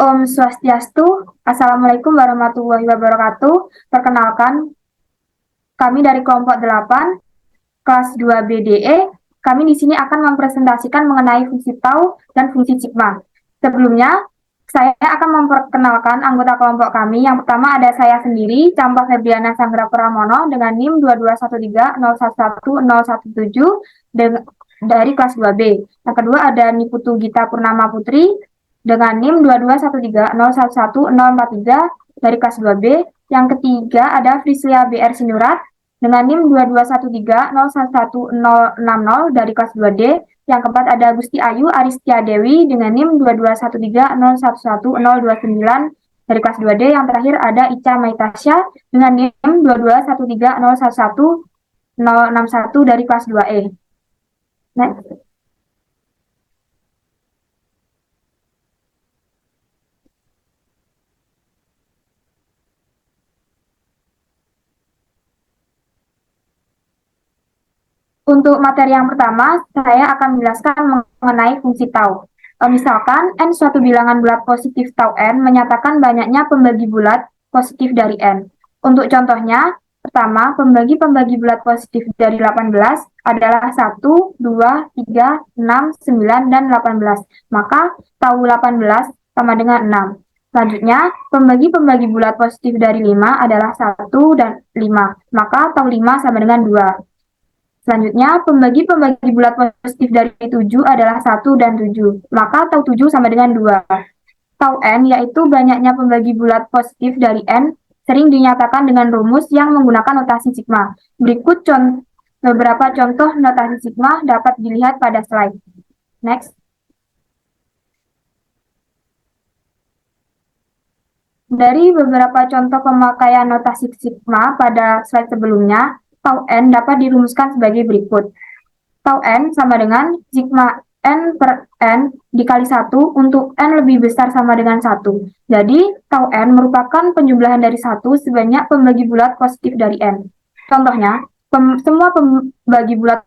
Om Swastiastu, Assalamualaikum warahmatullahi wabarakatuh. Perkenalkan, kami dari kelompok 8, kelas 2 BDE. Kami di sini akan mempresentasikan mengenai fungsi tau dan fungsi sigma. Sebelumnya, saya akan memperkenalkan anggota kelompok kami. Yang pertama ada saya sendiri, Campa Febriana Sanggra Pramono dengan NIM 221301117 dari kelas 2B. Yang kedua ada Niputu Gita Purnama Putri dengan NIM 22130111043 dari kelas 2B. Yang ketiga ada Frislia BR Sinurat dengan NIM 221301160 dari kelas 2D. Yang keempat ada Gusti Ayu Aristia Dewi dengan NIM 22130111029 dari kelas 2D. Yang terakhir ada Ica Maitasya dengan NIM 22130111061 dari kelas 2E. Next. Untuk materi yang pertama, saya akan menjelaskan mengenai fungsi tau. Misalkan, N suatu bilangan bulat positif tau N menyatakan banyaknya pembagi bulat positif dari N. Untuk contohnya, pertama, pembagi-pembagi bulat positif dari 18 adalah 1, 2, 3, 6, 9, dan 18. Maka, tau 18 sama dengan 6. Selanjutnya, pembagi-pembagi bulat positif dari 5 adalah 1 dan 5. Maka, tau 5 sama dengan 2. Selanjutnya, pembagi-pembagi bulat positif dari 7 adalah 1 dan 7. Maka tau 7 sama dengan 2. Tau N yaitu banyaknya pembagi bulat positif dari N sering dinyatakan dengan rumus yang menggunakan notasi sigma. Berikut beberapa contoh notasi sigma dapat dilihat pada slide. Next. Dari beberapa contoh pemakaian notasi sigma pada slide sebelumnya, tau N dapat dirumuskan sebagai berikut. Tau N sama dengan sigma N per N dikali 1 untuk N lebih besar sama dengan 1. Jadi, tau N merupakan penjumlahan dari 1 sebanyak pembagi bulat positif dari N. Contohnya, semua pembagi bulat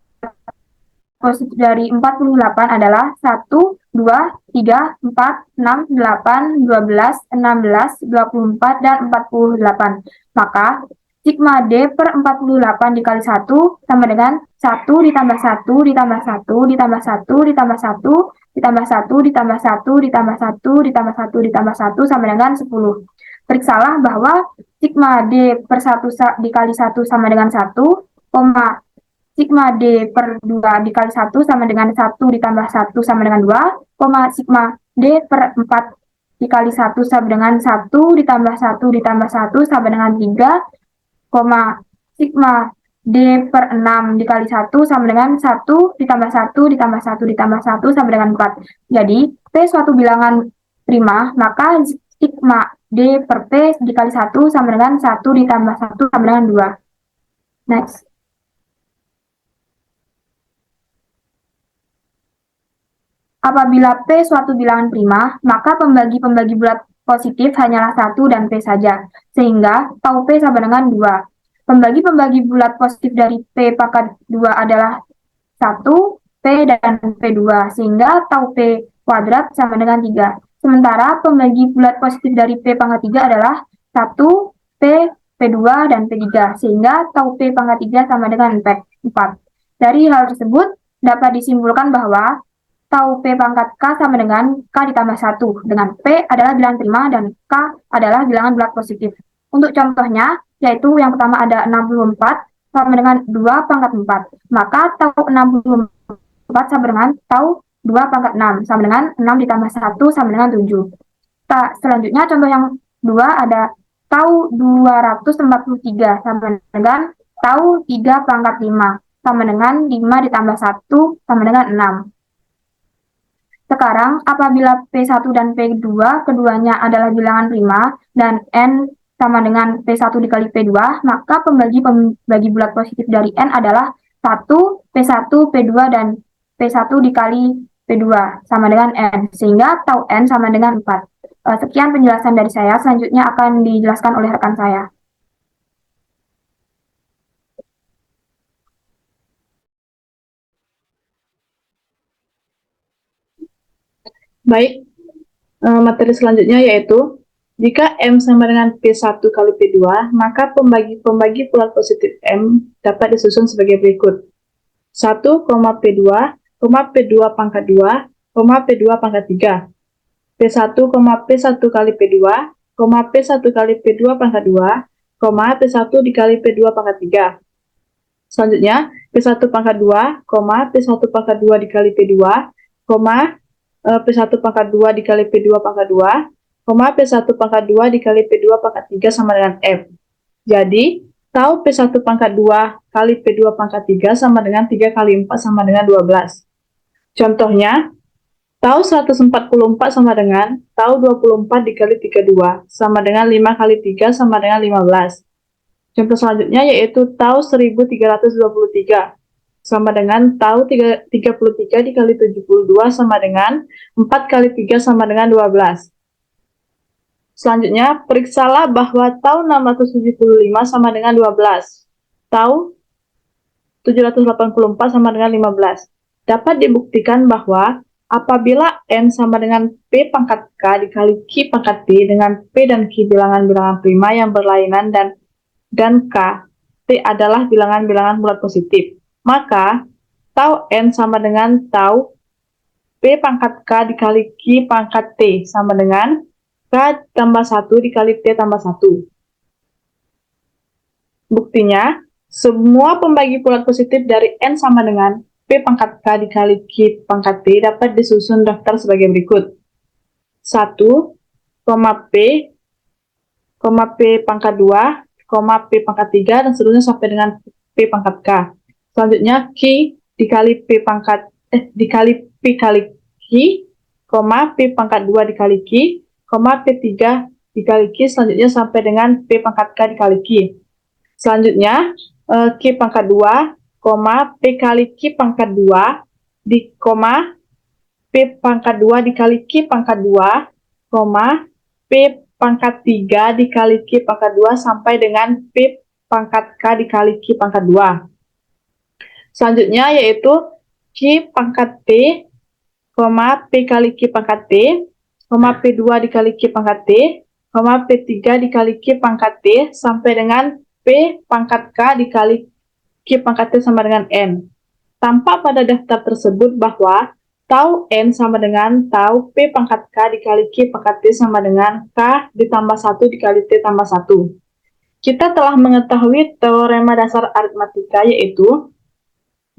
positif dari 48 adalah 1, 2, 3, 4, 6, 8, 12, 16, 24, dan 48. Maka, sigma D per 48 dikali 1 sama dengan 1 ditambah 1 ditambah 1 ditambah 1 ditambah 1 ditambah 1 ditambah 1 ditambah 1 ditambah 1 ditambah 1 sama dengan 10. Periksalah bahwa sigma D per 1 dikali 1 sama dengan 1, sigma D per 2 dikali 1 sama dengan 1 ditambah 1 sama dengan 2, sigma D per 4 dikali 1 sama dengan 1 ditambah 1 ditambah 1 sama dengan 3, sigma D per 6 dikali 1 sama dengan 1 ditambah 1 ditambah 1 ditambah 1 sama dengan 4. Jadi, P suatu bilangan prima, maka sigma D per P dikali 1 sama dengan 1 ditambah 1 sama dengan 2. Next. Apabila P suatu bilangan prima, maka pembagi-pembagi bulat positif hanyalah 1 dan P saja, sehingga tau P sama dengan 2. Pembagi-pembagi bulat positif dari P pangkat 2 adalah 1, P dan P2, sehingga tau P kuadrat sama dengan 3. Sementara pembagi bulat positif dari P pangkat 3 adalah 1, P, P2, dan P3, sehingga tau P pangkat 3 sama dengan 4. Dari hal tersebut, dapat disimpulkan bahwa tau P pangkat K sama dengan K ditambah 1, dengan P adalah bilangan prima dan K adalah bilangan bulat positif. Untuk contohnya, yaitu yang pertama ada 64 sama dengan 2 pangkat 4. Maka tau 64 sama dengan tau 2 pangkat 6, sama dengan 6 ditambah 1 sama dengan 7. Selanjutnya contoh yang 2 ada tau 243 sama dengan tau 3 pangkat 5, sama dengan 5 ditambah 1 sama dengan 6. Sekarang, apabila P1 dan P2 keduanya adalah bilangan prima dan N sama dengan P1 dikali P2, maka pembagi bulat positif dari N adalah 1, P1, P2, dan P1 dikali P2 sama dengan N, sehingga tau N sama dengan 4. Sekian penjelasan dari saya, selanjutnya akan dijelaskan oleh rekan saya. Baik, materi selanjutnya yaitu jika M sama dengan P1 kali P2, maka pembagi pulat positif M dapat disusun sebagai berikut. 1, P2, P2 pangkat 2, P2 pangkat 3. P1, P1 kali P2, P1 kali P2 pangkat 2, P1 dikali P2 pangkat 3. Selanjutnya, P1 pangkat 2, P1 pangkat 2 dikali P2, P1 pangkat 2 dikali P2 pangkat 2, P1 pangkat 2 dikali P2 pangkat 3 sama dengan M. Jadi, tau P1 pangkat 2 kali P2 pangkat 3 sama dengan 3 kali 4 sama dengan 12. Contohnya, tau 144 sama dengan tau 24 dikali 32 sama dengan 5 kali 3 sama dengan 15. Contoh selanjutnya yaitu tau 1323 sama dengan tau 33 dikali 72 sama dengan 4 kali 3 sama dengan 12. Selanjutnya, periksalah bahwa tau 675 sama dengan 12. Tau 784 sama dengan 15. Dapat dibuktikan bahwa apabila N sama dengan P pangkat K dikali Q pangkat T dengan P dan Q bilangan-bilangan prima yang berlainan dan K, T adalah bilangan-bilangan bulat positif, maka tau N sama dengan tau P pangkat K dikali Q pangkat T sama dengan K tambah 1 dikali T tambah 1. Buktinya, semua pembagi bulat positif dari N sama dengan P pangkat K dikali Q pangkat T dapat disusun daftar sebagai berikut. 1, P, P pangkat 2, P pangkat 3, dan seterusnya sampai dengan P pangkat K. Selanjutnya, Q dikali P pangkat, dikali P kali Q, P pangkat 2 dikali Q, P3 dikali Q, selanjutnya sampai dengan P pangkat K dikali Q. Selanjutnya, Q pangkat 2, P kali Q pangkat 2, di P pangkat 2 dikali Q pangkat 2, P pangkat 3 dikali Q pangkat 2, sampai dengan P pangkat K dikali Q pangkat 2. Selanjutnya yaitu Q pangkat T, P kali Q pangkat T, P2 dikali Q pangkat T, P3 dikali Q pangkat T, sampai dengan P pangkat K dikali Q pangkat T sama dengan N. Tampak pada daftar tersebut bahwa tau N sama dengan tau P pangkat K dikali Q pangkat T sama dengan K ditambah 1 dikali T tambah 1. Kita telah mengetahui teorema dasar aritmatika, yaitu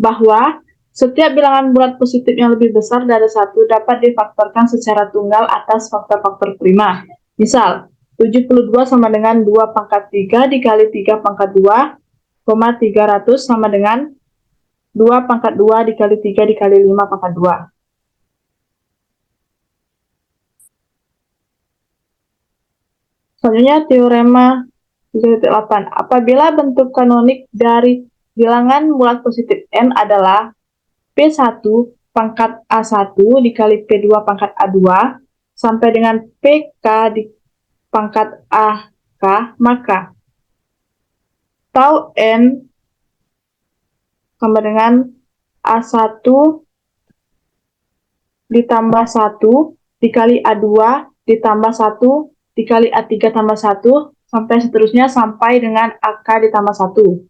bahwa setiap bilangan bulat positif yang lebih besar dari 1 dapat difaktorkan secara tunggal atas faktor-faktor prima. Misal, 72 sama dengan 2 pangkat 3 dikali 3 pangkat 2, 300 sama dengan 2 pangkat 2 dikali 3 dikali 5 pangkat 2. Selanjutnya teorema 3.8. Apabila bentuk kanonik dari bilangan bulat positif N adalah P1 pangkat A1 dikali P2 pangkat A2 sampai dengan PK di pangkat AK, maka tau N sama dengan A1 ditambah 1 dikali A2 ditambah 1 dikali A3 tambah 1 sampai seterusnya sampai dengan AK ditambah 1.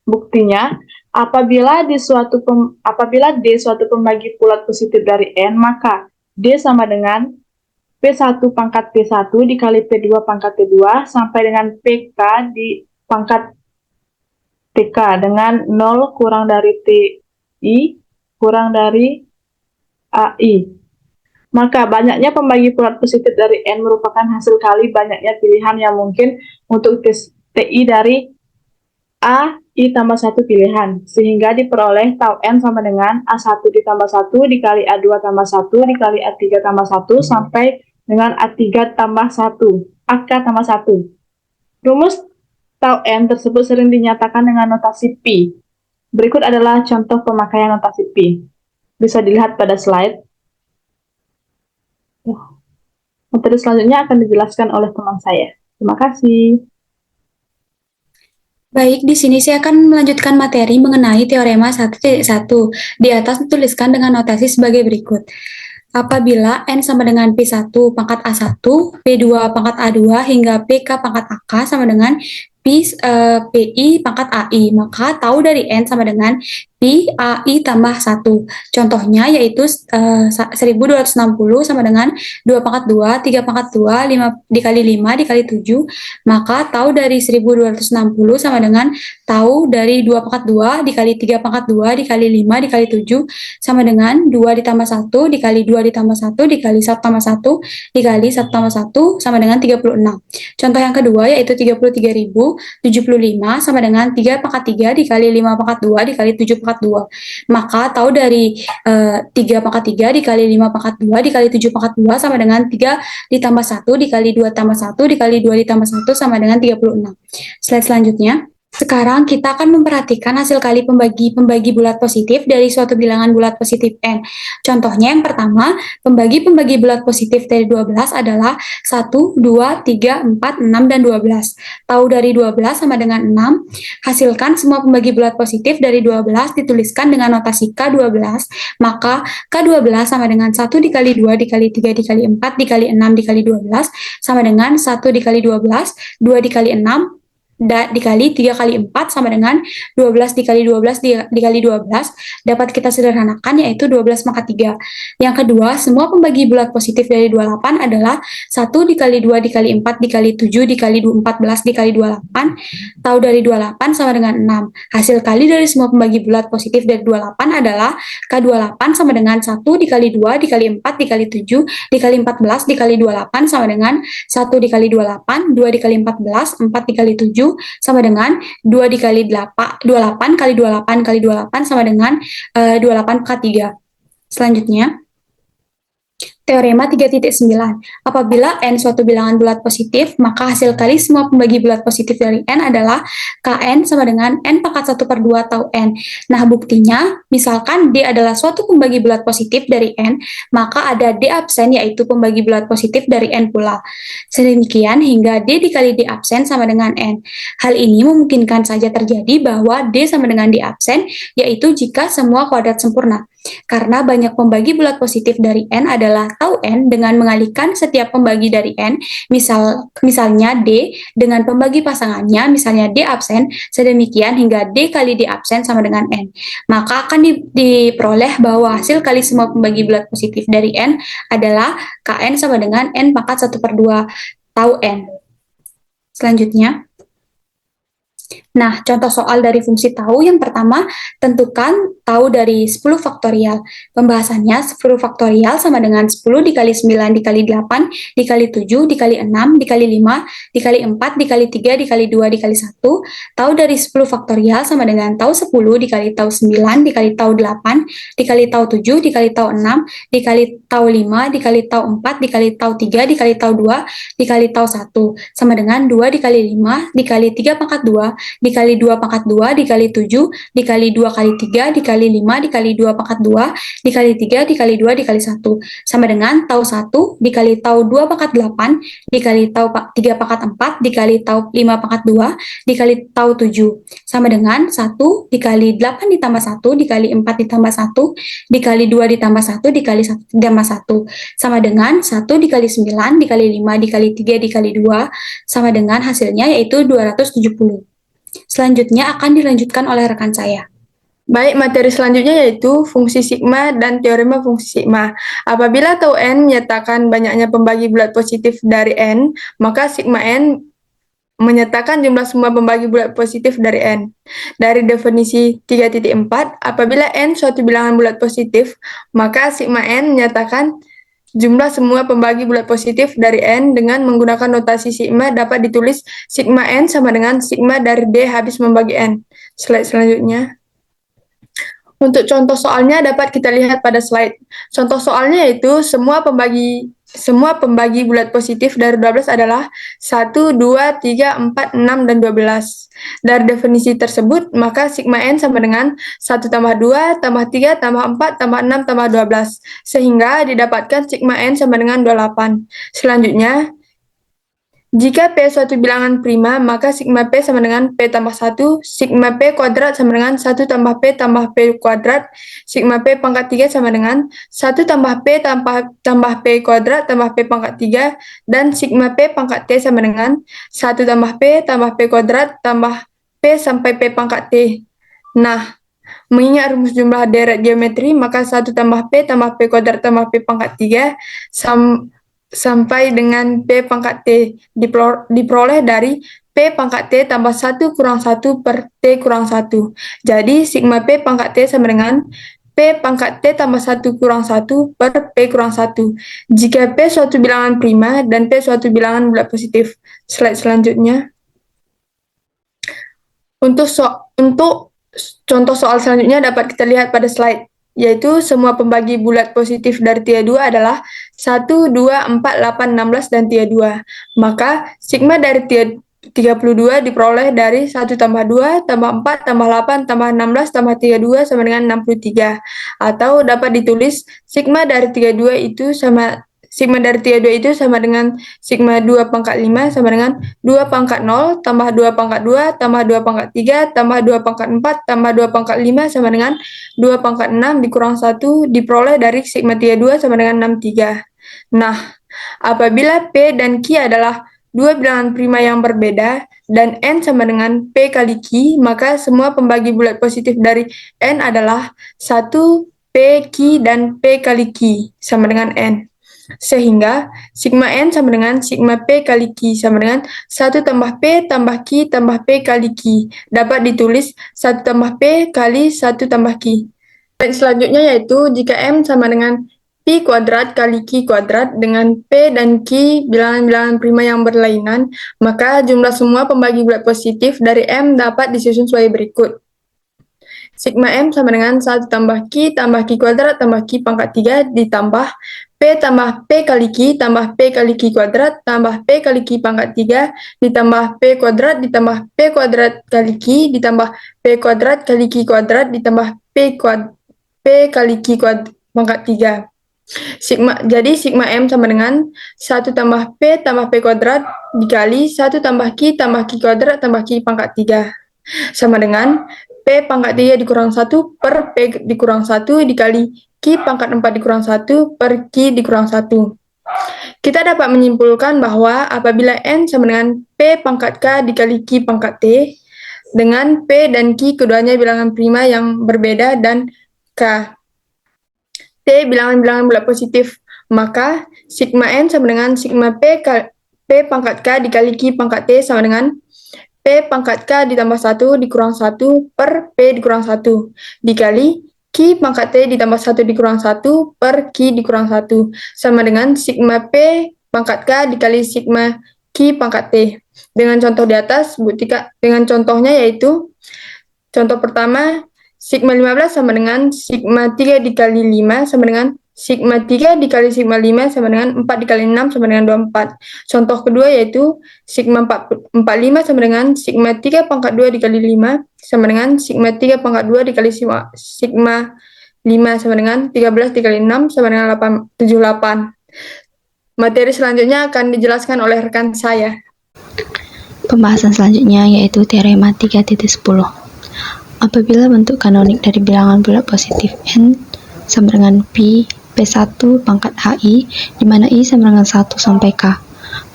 Buktinya, apabila D suatu pembagi bulat positif dari N, maka D sama dengan P1 pangkat P1 dikali P2 pangkat P2 sampai dengan PK di pangkat TK dengan 0 kurang dari TI kurang dari AI. Maka banyaknya pembagi bulat positif dari N merupakan hasil kali banyaknya pilihan yang mungkin untuk TI dari AI tambah 1 pilihan, sehingga diperoleh tau N sama dengan A1 ditambah 1 dikali A2 tambah 1 dikali A3 tambah 1 sampai dengan A3 tambah 1, AK tambah 1. Rumus tau N tersebut sering dinyatakan dengan notasi Pi. Berikut adalah contoh pemakaian notasi Pi. Bisa dilihat pada slide. Materi selanjutnya akan dijelaskan oleh teman saya. Terima kasih. Baik, di sini saya akan melanjutkan materi mengenai teorema 1.1. Di atas dituliskan dengan notasi sebagai berikut. Apabila N sama dengan P1 pangkat A1, P2 pangkat A2 hingga PK pangkat AK sama dengan PI pangkat AI, maka tahu dari N sama dengan Pi AI tambah 1. Contohnya yaitu 1260 sama dengan 2 pangkat 2, 3 pangkat 2, 5 dikali 5 dikali 7, maka tahu dari 1260 sama dengan tahu dari 2 pangkat 2 dikali 3 pangkat 2 dikali 5 dikali 7 sama dengan 2 ditambah 1 dikali 2 ditambah 1 dikali 1 tambah 1 dikali 1 tambah 1 sama dengan 36. Contoh yang kedua yaitu 33.075 sama dengan 3 pangkat 3 dikali 5 pangkat 2 dikali 7 pangkat 2. Maka tahu dari 3 pangkat 3 dikali 5 pangkat 2 dikali 7 pangkat 2 sama dengan 3 ditambah 1 dikali 2 tambah 1 dikali 2 ditambah 1 sama dengan 36. Slide selanjutnya. Sekarang kita akan memperhatikan hasil kali pembagi bulat positif dari suatu bilangan bulat positif N. Contohnya yang pertama, pembagi bulat positif dari 12 adalah 1, 2, 3, 4, 6, dan 12. Tahu dari 12 sama dengan 6, hasilkan semua pembagi bulat positif dari 12 dituliskan dengan notasi K12, maka K12 sama dengan 1 dikali 2 dikali 3 dikali 4 dikali 6 dikali 12 sama dengan 1 dikali 12, 2 dikali 6, dikali 3 kali 4 sama dengan 12 dikali 12 dikali 12 dapat kita sederhanakan yaitu 12 pangkat 3. Yang kedua, semua pembagi bulat positif dari 28 adalah 1 dikali 2 dikali 4 dikali 7 dikali 14 dikali 28. Tahu dari 28 sama dengan 6. Hasil kali dari semua pembagi bulat positif dari 28 adalah K28 sama dengan 1 dikali 2 dikali 4 dikali 7 dikali 14 dikali 28 sama dengan 1 dikali 28, 2 dikali 14, 4 dikali 7 sama dengan 2 dikali 8, 28 kali 28 kali 28 sama dengan 28 pangkat 3. Selanjutnya, Teorema 3.9. Apabila N suatu bilangan bulat positif, maka hasil kali semua pembagi bulat positif dari N adalah Kn sama dengan N pangkat 1/2 atau N. Nah, buktinya, misalkan D adalah suatu pembagi bulat positif dari N, maka ada D absen yaitu pembagi bulat positif dari N pula. Sedemikian hingga D dikali D absen sama dengan N. Hal ini memungkinkan saja terjadi bahwa D sama dengan D absen, yaitu jika semua kuadrat sempurna. Karena banyak pembagi bulat positif dari N adalah tau N dengan mengalihkan setiap pembagi dari N, misalnya D dengan pembagi pasangannya, misalnya D absen, sedemikian hingga D kali D absen sama dengan N. Maka akan diperoleh bahwa hasil kali semua pembagi bulat positif dari N adalah Kn sama dengan N pangkat 1/2 tau N. Selanjutnya, nah, contoh soal dari fungsi tahu yang pertama, tentukan tahu dari 10 faktorial. Pembahasannya 10 faktorial sama dengan 10 dikali 9 dikali 8 dikali 7 dikali 6 dikali 5 dikali 4 dikali 3 dikali 2 dikali 1. Tahu dari 10 faktorial sama dengan tahu 10 dikali tahu 9 dikali tahu 8 dikali tahu 7 dikali tahu 6 dikali tahu 5 dikali tahu 4 dikali tahu 3 dikali tahu 2 dikali tahu 1 sama dengan 2 dikali 5 dikali 3 pangkat 2 dikali 2 pangkat 2 dikali 7 dikali 2 kali 3 dikali 5 dikali 2 pangkat 2 dikali 3 dikali 2 dikali 1 sama dengan tahu 1 dikali tahu 2 pangkat 8 dikali tahu 3 pangkat 4 dikali tahu 5 pangkat 2 dikali tahu 7 sama dengan 1 dikali 8 ditambah 1 dikali 4 ditambah 1 dikali 2 ditambah 1 dikali 1 ditambah 1 sama dengan 1 dikali 9 dikali 5 dikali 3 dikali 2 sama dengan hasilnya yaitu 270. Selanjutnya akan dilanjutkan oleh rekan saya. Baik, materi selanjutnya yaitu fungsi sigma dan teorema fungsi sigma. Apabila tau N menyatakan banyaknya pembagi bulat positif dari N, maka sigma N menyatakan jumlah semua pembagi bulat positif dari N. Dari definisi 3.4, apabila N suatu bilangan bulat positif, maka sigma N menyatakan jumlah semua pembagi bulat positif dari N dengan menggunakan notasi sigma dapat ditulis sigma N sama dengan sigma dari D habis membagi N. Slide selanjutnya. Untuk contoh soalnya dapat kita lihat pada slide. Contoh soalnya yaitu semua pembagi bulat positif dari 12 adalah 1, 2, 3, 4, 6, dan 12. Dari definisi tersebut, maka sigma N sama dengan 1 tambah 2, tambah 3, tambah 4, tambah 6, tambah 12. Sehingga didapatkan sigma N sama dengan 28. Selanjutnya, Jika P suatu bilangan prima, maka sigma P sama dengan P tambah 1, sigma P kuadrat sama dengan 1 tambah P kuadrat, sigma P pangkat 3 sama dengan 1 tambah P tambah P kuadrat tambah P pangkat 3, dan sigma P pangkat T sama dengan 1 tambah P kuadrat tambah P sampai P pangkat T. Nah, mengingat rumus jumlah deret geometri, maka 1 tambah P kuadrat tambah P pangkat 3 sampai dengan P pangkat T diperoleh dari P pangkat T tambah 1 kurang 1 per T kurang 1. Jadi, sigma P pangkat T sama dengan P pangkat T tambah 1 kurang 1 per P kurang 1. Jika P suatu bilangan prima dan P suatu bilangan bulat positif. Slide selanjutnya. Untuk contoh soal selanjutnya dapat kita lihat pada slide, yaitu semua pembagi bulat positif dari tiga 2 adalah 1, 2, 4, 8, 16, dan tiga 2. Maka, sigma dari tiga 32 diperoleh dari 1 tambah 2, tambah 4, tambah 8, tambah 16, tambah 32 sama dengan 63. Atau dapat ditulis sigma dari 32 itu sama dengan sigma 2 pangkat 5 sama dengan 2 pangkat 0, tambah 2 pangkat 2, tambah 2 pangkat 3, tambah 2 pangkat 4, tambah 2 pangkat 5 sama dengan 2 pangkat 6 dikurang 1 diperoleh dari sigma 32 sama dengan 63. Nah, apabila P dan Q adalah dua bilangan prima yang berbeda dan N sama dengan P kali Q, maka semua pembagi bulat positif dari N adalah 1, P, Q, dan P kali Q sama dengan N. Sehingga sigma N sama dengan sigma P kali Q sama dengan 1 tambah P tambah Q tambah P kali Q. Dapat ditulis 1 tambah P kali 1 tambah Q. Dan selanjutnya yaitu jika M sama dengan P kuadrat kali Q kuadrat dengan P dan Q bilangan-bilangan prima yang berlainan, maka jumlah semua pembagi bulat positif dari M dapat disusun sebagai berikut. Sigma M sama dengan 1 tambah Q kuadrat tambah Q pangkat 3 ditambah P tambah P kali Q tambah P kali Q kuadrat tambah P kali Q pangkat 3 ditambah P kuadrat ditambah P kuadrat kali Q ditambah P kuadrat kali Q kuadrat ditambah P kali Q pangkat 3. Jadi sigma M sama dengan 1 tambah P kuadrat dikali 1 tambah Q kuadrat tambah Q pangkat 3 sama dengan P pangkat 3 dikurang 1 per P dikurang 1 dikali Q pangkat 4 dikurang 1 per Q dikurang 1. Kita dapat menyimpulkan bahwa apabila N sama dengan P pangkat K dikali Q pangkat T, dengan P dan Q keduanya bilangan prima yang berbeda dan K, T bilangan-bilangan bulat positif, maka sigma N sama dengan sigma P pangkat K dikali Q pangkat T sama dengan P pangkat K ditambah 1 dikurang 1 per P dikurang 1 dikali Q pangkat T ditambah 1 dikurang 1 per Q dikurang 1 sama dengan sigma P pangkat K dikali sigma Q pangkat T. Dengan contoh di atas, buktikan dengan contohnya yaitu contoh pertama, sigma 15 sama dengan sigma 3 dikali 5 sama dengan sigma 3 dikali sigma 5 sama dengan 4 dikali 6 sama dengan 24. Contoh kedua yaitu sigma 45 sama dengan sigma 3 pangkat 2 dikali 5 sama dengan sigma 3 pangkat 2 dikali sigma 5 sama dengan 13 dikali 6 sama dengan 78. Materi selanjutnya akan dijelaskan oleh rekan saya. Pembahasan selanjutnya yaitu teorema 3.10. Apabila bentuk kanonik dari bilangan bulat positif N sama dengan P1 pangkat HI, di mana I sama dengan 1 sampai K,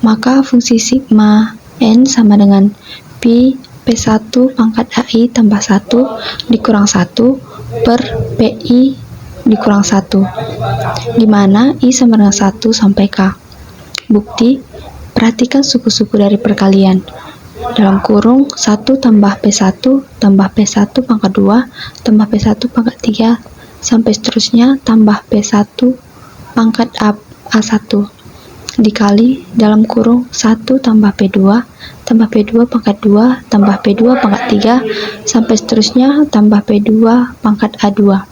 maka fungsi sigma N sama dengan P1 pangkat HI tambah 1 dikurang 1 per PI dikurang 1, di mana I sama dengan 1 sampai K. Bukti, perhatikan suku-suku dari perkalian. Dalam kurung 1 tambah P1 tambah P1 pangkat 2 tambah P1 pangkat 3 sampai seterusnya tambah P1 pangkat A1 dikali dalam kurung 1 tambah P2 tambah P2 pangkat 2 tambah P2 pangkat 3 sampai seterusnya tambah P2 pangkat A2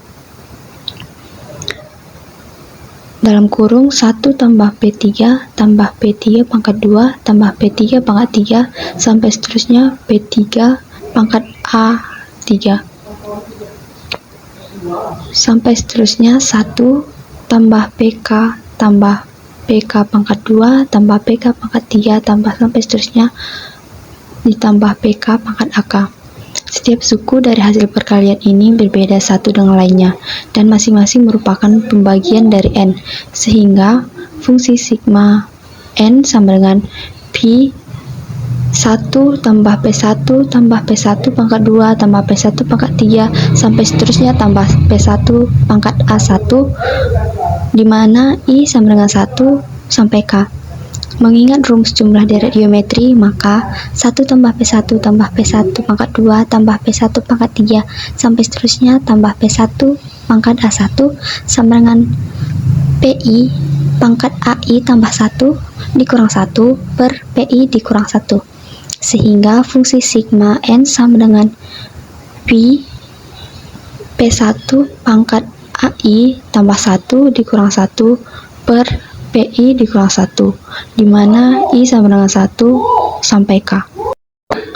dalam kurung 1 tambah P3 tambah P3 pangkat 2 tambah P3 pangkat 3 sampai seterusnya P3 pangkat A3 sampai seterusnya 1 tambah PK tambah PK pangkat 2 tambah PK pangkat 3 tambah sampai seterusnya ditambah PK pangkat AK. Setiap suku dari hasil perkalian ini berbeda satu dengan lainnya, dan masing-masing merupakan pembagian dari N, sehingga fungsi sigma N sama dengan Pi 1 tambah P1 tambah P1 pangkat 2 tambah P1 pangkat 3 sampai seterusnya tambah P1 pangkat A1, di mana I sama dengan 1 sampai K. Mengingat rumus jumlah deret geometri, maka 1 tambah P1 tambah P1 pangkat 2 tambah P1 pangkat 3 sampai seterusnya tambah P1 pangkat A1 sama dengan PI pangkat AI tambah 1 dikurang 1 per PI dikurang 1. Sehingga fungsi sigma N sama dengan Pi P1 pangkat AI tambah 1 dikurang 1 per PI dikurang 1, di mana I sama dengan 1 sampai K.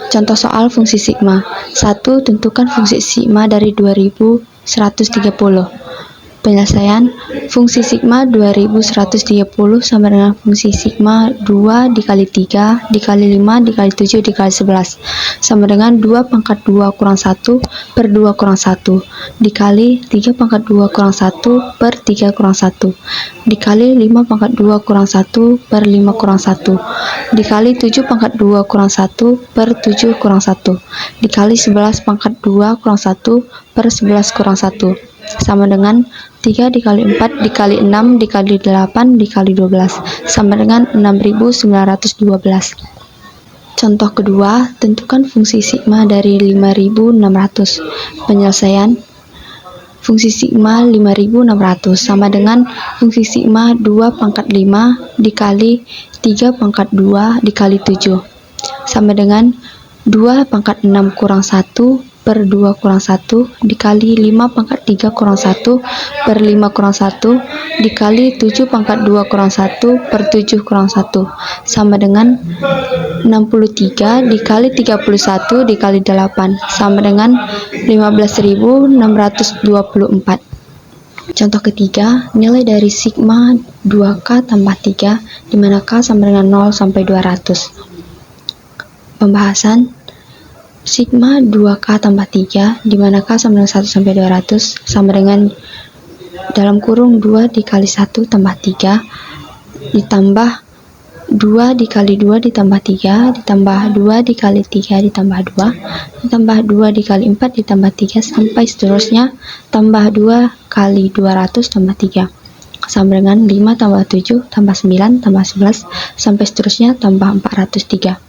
Contoh soal fungsi sigma. 1. Tentukan fungsi sigma dari 2130. Penyelesaian, fungsi sigma 2130 sama dengan fungsi sigma 2 dikali 3 dikali 5 dikali 7 dikali 11 sama dengan 2 pangkat 2 kurang 1 per 2 kurang 1 dikali 3 pangkat 2 kurang 1 per 3 kurang 1 dikali 5 pangkat 2 kurang 1 per 5 kurang 1 dikali 7 pangkat 2 kurang 1 per 7 kurang 1 dikali 11 pangkat 2 kurang 1 per 11 kurang 1 sama dengan 3 dikali 4 dikali 6 dikali 8 dikali 12 sama dengan 6912. Contoh kedua, tentukan fungsi sigma dari 5600. Penyelesaian, fungsi sigma 5600 sama dengan fungsi sigma 2 pangkat 5 dikali 3 pangkat 2 dikali 7 sama dengan 2 pangkat 6 kurang 1 per 2 kurang 1 dikali 5 pangkat 3 kurang 1 per 5 kurang 1 dikali 7 pangkat 2 kurang 1 per 7 kurang 1 sama dengan 63 dikali 31 dikali 8 sama dengan 15.624. Contoh ketiga, nilai dari sigma 2K tambah 3 di mana K sama dengan 0 sampai 200. Pembahasan sigma 2K tambah 3 di mana K sama dengan 1 sampai 200 sama dengan dalam kurung 2 dikali 1 tambah 3 ditambah 2 dikali 2 ditambah 3 ditambah 2 dikali 3 ditambah 2 ditambah 2 dikali 4 ditambah 3 sampai seterusnya tambah 2 kali 200 tambah 3 sama dengan 5 tambah 7 tambah 9 tambah 11 sampai seterusnya tambah 403.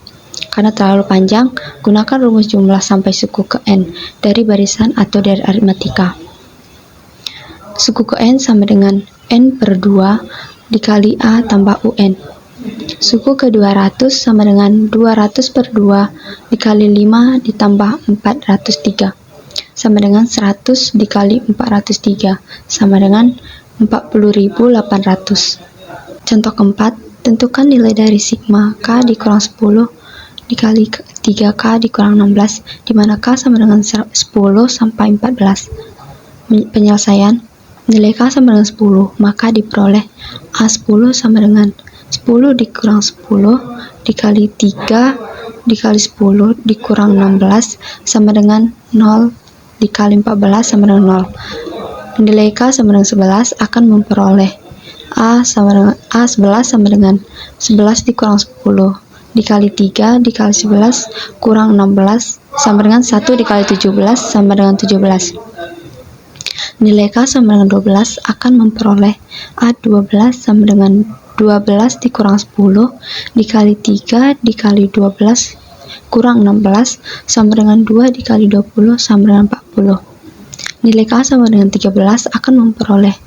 Karena terlalu panjang, gunakan rumus jumlah sampai suku ke N dari barisan atau dari aritmatika. Suku ke N sama dengan N per 2 dikali A tambah UN. Suku ke 200 sama dengan 200 per 2 dikali 5 ditambah 403 sama dengan 100 dikali 403 sama dengan 40.800. Contoh keempat, tentukan nilai dari sigma K dikurang 10 dikali 3K dikurang 16 di mana K sama dengan 10 sampai 14. Penyelesaian, nilai K sama dengan 10 maka diperoleh A10 sama dengan 10 dikurang 10 dikali 3 dikali 10 dikurang 16 sama dengan 0 dikali 14 sama dengan 0. Nilai K sama dengan 11 akan memperoleh A11 sama dengan 11 dikurang 10 dikali 3 dikali 11 kurang 16 sama dengan 1 dikali 17 sama dengan 17. Nilai K sama dengan 12 akan memperoleh A12 sama dengan 12 dikurang 10 dikali 3 dikali 12 kurang 16 sama dengan 2 dikali 20 sama dengan 40. Nilai K sama dengan 13 akan memperoleh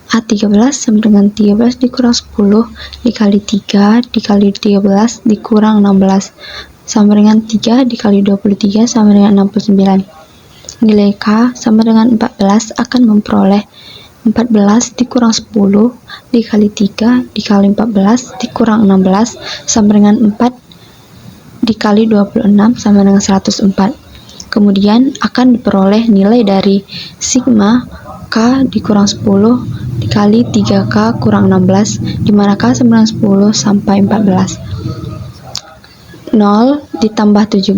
A13 sama dengan 13 dikurang 10 dikali 3 dikali 13 dikurang 16 sama dengan 3 dikali 23 sama dengan 69. Nilai K sama dengan 14 akan memperoleh 14 dikurang 10 dikali 3 dikali 14 dikurang 16 sama dengan 4 dikali 26 sama dengan 104. Kemudian akan diperoleh nilai dari sigma K dikurang 10 dikali 3K kurang 16, di mana K sama dengan 10 sampai 14. 0 ditambah 17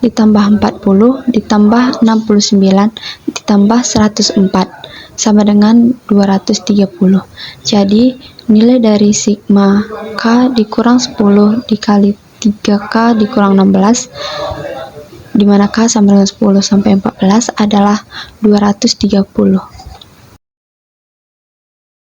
ditambah 40 ditambah 69 ditambah 104 sama dengan 230. Jadi nilai dari sigma K dikurang 10 dikali 3K dikurang 16, di mana K sama dengan 10 sampai 14 adalah 230.